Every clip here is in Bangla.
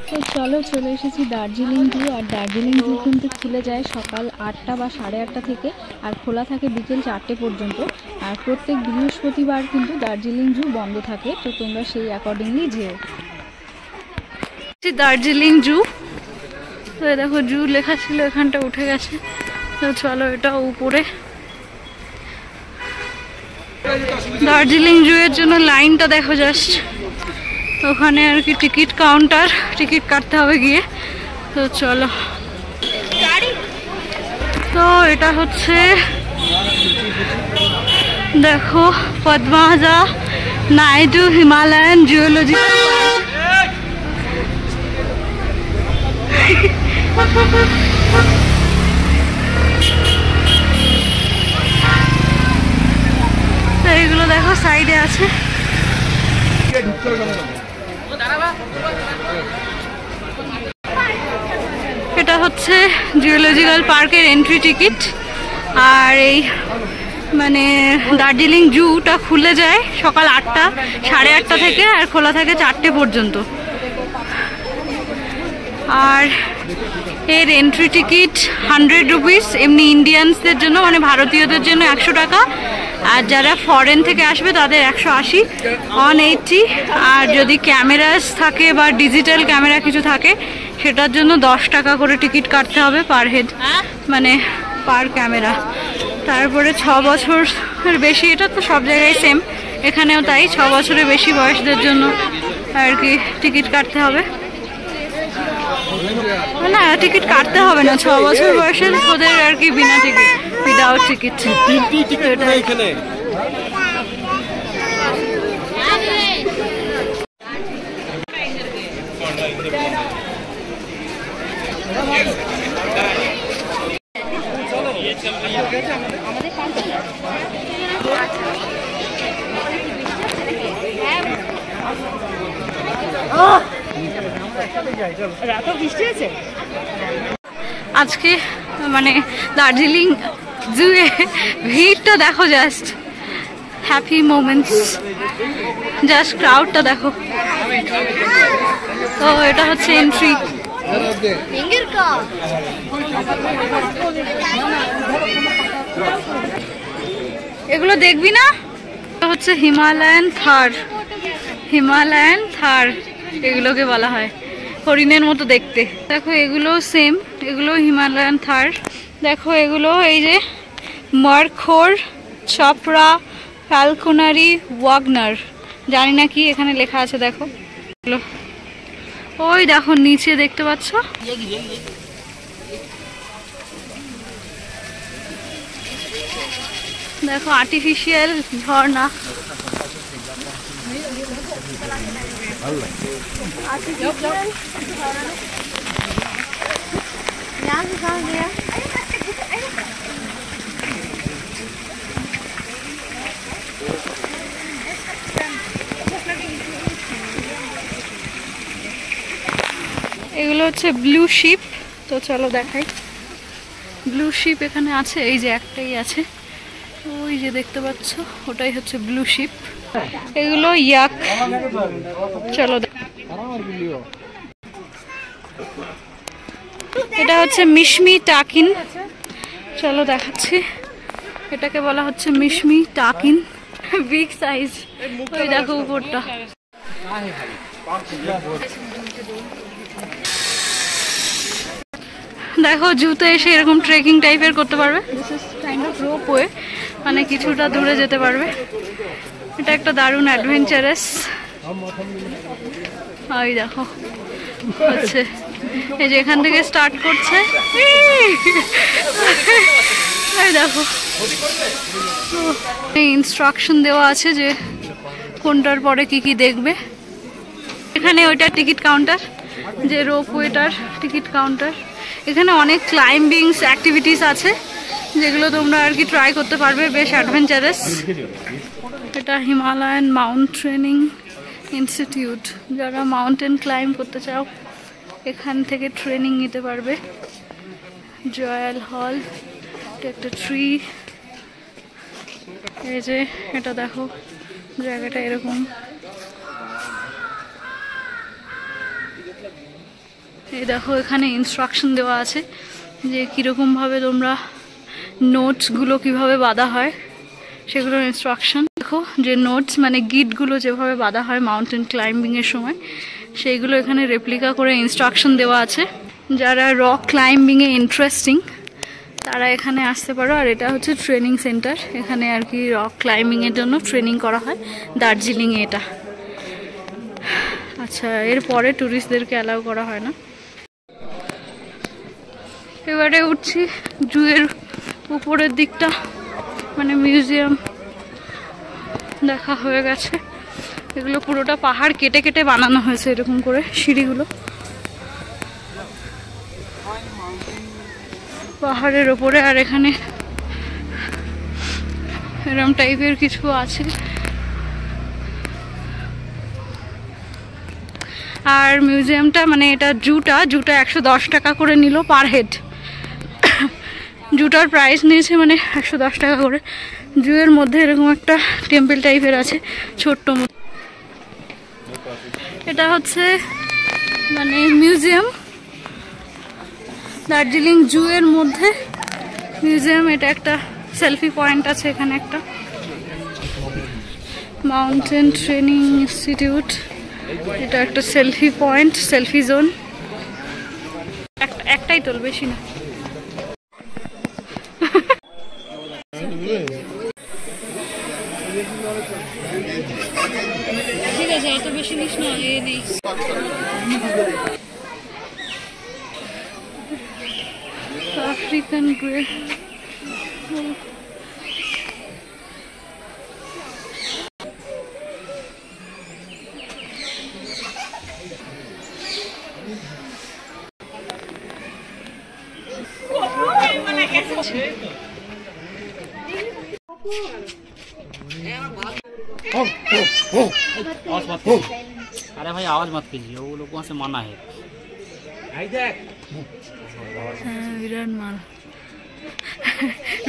তো চলো চলে এসেছি দার্জিলিং জু। আর দার্জিলিং জু কিন্তু খুলে যায় সকাল 8টা বা 8:30 থেকে, আর খোলা থাকে বিকেল 4টে পর্যন্ত। আর প্রত্যেক বৃহস্পতিবার কিন্তু দার্জিলিং জু বন্ধ থাকে, তো তোমরা সেই অ্যাকর্ডিংলি যেও। দার্জিলিং জু, তো দেখো জু লেখা ছিল, এখানটা উঠে গেছে। তো চলো এটা উপরে। দার্জিলিং জু এর জন্য লাইনটা দেখো জাস্ট, ওখানে আর কি টিকিট কাউন্টার, টিকিট কাটতে হবে গিয়ে। তো চলো, তো এটা হচ্ছে দেখো পদ্মাজা নাইডু হিমালয়ান জুওলজিক্যাল তো এইগুলো দেখো সাইডে আছে। এটা হচ্ছে জুওলজিক্যাল পার্কের এন্ট্রি টিকিট। আর এই মানে দার্জিলিং জুটা খুলে যায় সকাল 8টা, 8:30 থেকে, আর খোলা থাকে 4টে পর্যন্ত। আর এর এন্ট্রি টিকিট 100 রুপিস, এমনি ইন্ডিয়ানসদের জন্য মানে ভারতীয়দের জন্য 100 টাকা, আর যারা ফরেন থেকে আসবে তাদের 180, 180। আর যদি ক্যামেরাস থাকে বা ডিজিটাল ক্যামেরা কিছু থাকে সেটার জন্য 10 টাকা করে টিকিট কাটতে হবে পার হেড, মানে পার ক্যামেরা। তারপরে 6 বছরের বেশি, এটা তো সব জায়গায় সেম, এখানেও তাই, 6 বছরের বেশি বয়সদের জন্য আর কি টিকিট কাটতে হবে। না, টিকিট কাটতে হবে না, 6 বছর বয়সের ওদের আর কি বিনা টিকিট, উইদাউট টিকিট। আজকে মানে দার্জিলিং জুয়ে ভিড়টা দেখো, জাস্ট হ্যাপি মোমেন্টস, জাস্ট ক্রাউডটা দেখো। তো এটা হচ্ছে এন্ট্রি। এগুলো দেখবি না? হচ্ছে হিমালয়ান থার, হিমালয়ান থার এগুলোকে বলা হয়, হরিণের মতো দেখতে। দেখো এগুলো সেম, এগুলো হিমালয়ান থার। দেখো এগুলো এই যে মার্কোর, চপড়া, ফ্যালকোনারি, ওয়াগনার, জানি না কি এখানে লেখা আছে। দেখো ওই দেখো নিচে দেখতে পাচ্ছ, দেখো আর্টিফিশিয়াল ঝর্ণা। এগুলো হচ্ছে ব্লু শিপ। তো চলো দেখাই, ব্লু শিপ এখানে আছে, এই যে একটাই আছে, ওই যে দেখতে পাচ্ছ, ওটাই হচ্ছে ব্লু শিপ। এগুলো ইয়াক। চলো, এটা হচ্ছে মিশমি টাকিন। চলো দেখাচ্ছি, এটাকে বলা হচ্ছে মিশমি টাকিন, বিগ সাইজ। ওই দেখো উপরটা। দেখো জুতে এসে এরকম ট্রেকিং টাইপের করতে পারবে, this is kind of ropeway, মানে কিছুটা দূরে যেতে পারবে। এটা একটা দারুণ অ্যাডভেঞ্চারাস। ওই দেখো হচ্ছে, এই যে এখান থেকে স্টার্ট করছে, এই দেখো ইনস্ট্রাকশন দেওয়া আছে যে কোনটার পরে কি কি দেখবে। এখানে ওইটা টিকিট কাউন্টার, যে রোপওয়েটার টিকিট কাউন্টার। এখানে অনেক ক্লাইম্বিংস অ্যাক্টিভিটিস আছে যেগুলো তোমরা আর কি ট্রাই করতে পারবে, বেশ অ্যাডভেঞ্চারাস। এটা হিমালয়ান মাউন্টেনিং ইনস্টিটিউট, যারা মাউন্টেন ক্লাইম্ব করতে চাও এখান থেকে ট্রেনিং নিতে পারবে। জয়াল হল, এটা একটা ট্রি। এই যে এটা দেখো, জায়গাটা এরকম। এই দেখো এখানে ইনস্ট্রাকশন দেওয়া আছে যে কীরকমভাবে তোমরা নোটসগুলো কিভাবে বাঁধা হয় সেগুলোর ইনস্ট্রাকশন। দেখো যে নোটস মানে গিটগুলো যেভাবে বাঁধা হয় মাউন্টেন ক্লাইম্বিংয়ের সময় সেইগুলো এখানে রেপ্লিকা করে ইনস্ট্রাকশন দেওয়া আছে। যারা রক ক্লাইম্বিংয়ে ইন্টারেস্টিং তারা এখানে আসতে পারো। আর এটা হচ্ছে ট্রেনিং সেন্টার, এখানে আর কি রক ক্লাইম্বিংয়ের জন্য ট্রেনিং করা হয় দার্জিলিংয়ে এটা। আচ্ছা, এরপরে ট্যুরিস্টদেরকে অ্যালাউ করা হয় না। এবারে উঠছি জুয়ের উপরের দিকটা, মানে মিউজিয়াম দেখা হয়ে গেছে। এগুলো পুরোটা পাহাড় কেটে কেটে বানানো হয়েছে এরকম করে সিঁড়িগুলো, পাহাড়ের ওপরে। আর এখানে এরকম টাইপের কিছু আছে। আর মিউজিয়ামটা মানে এটা জুটা 110 টাকা করে নিল পার হেড। জুটার প্রাইস নিয়েছে মানে 110 টাকা করে। জুয়ের মধ্যে এরকম একটা টেম্পল টাইপের আছে ছোট্ট মতো। এটা হচ্ছে মানে মিউজিয়াম, দার্জিলিং জুয়ের মধ্যে মিউজিয়াম। এটা একটা সেলফি পয়েন্ট আছে এখানে, একটা মাউন্টেন ট্রেনিং ইনস্টিটিউট। এটা একটা সেলফি পয়েন্ট, সেলফি জোন। একটাই তোল, বেশি না। ঠিক আছে, এত বেশি নিস না, এ নেই। আফ্রিকান গ্রে, अरे भाई आवाज मत कीजिए, वो लोगों से मना है। বিরাট মাল।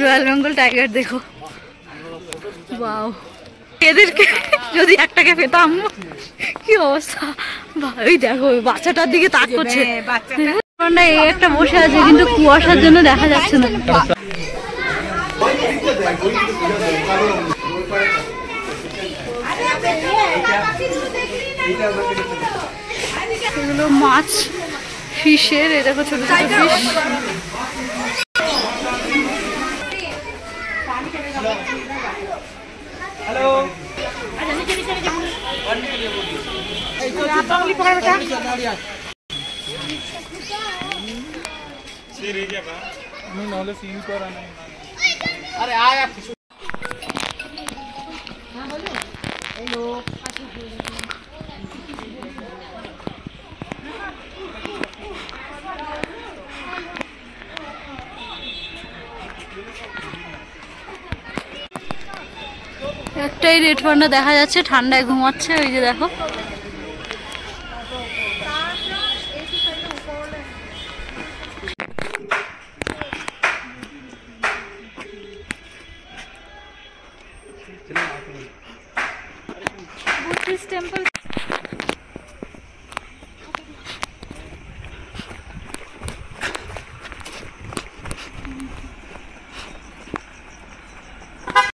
রয়্যাল বেঙ্গল টাইগার দেখো, ওয়াও। এদেরকে যদি একটাকে পেতাম কি অবস্থা। ওই দেখো বাচ্চাটার দিকে তাক করছে। এই একটা বসে আছে কিন্তু কুয়াশার জন্য দেখা যাচ্ছে না। এগুলো মাছ, ফিশের। এই দেখো ছোট ছোট ফিশ। अरे आया একটাই রেড পান্ডা দেখা যাচ্ছে, ঠান্ডায় ঘুমাচ্ছে। ওই যে দেখো, বুদ্ধিস্ট টেম্পল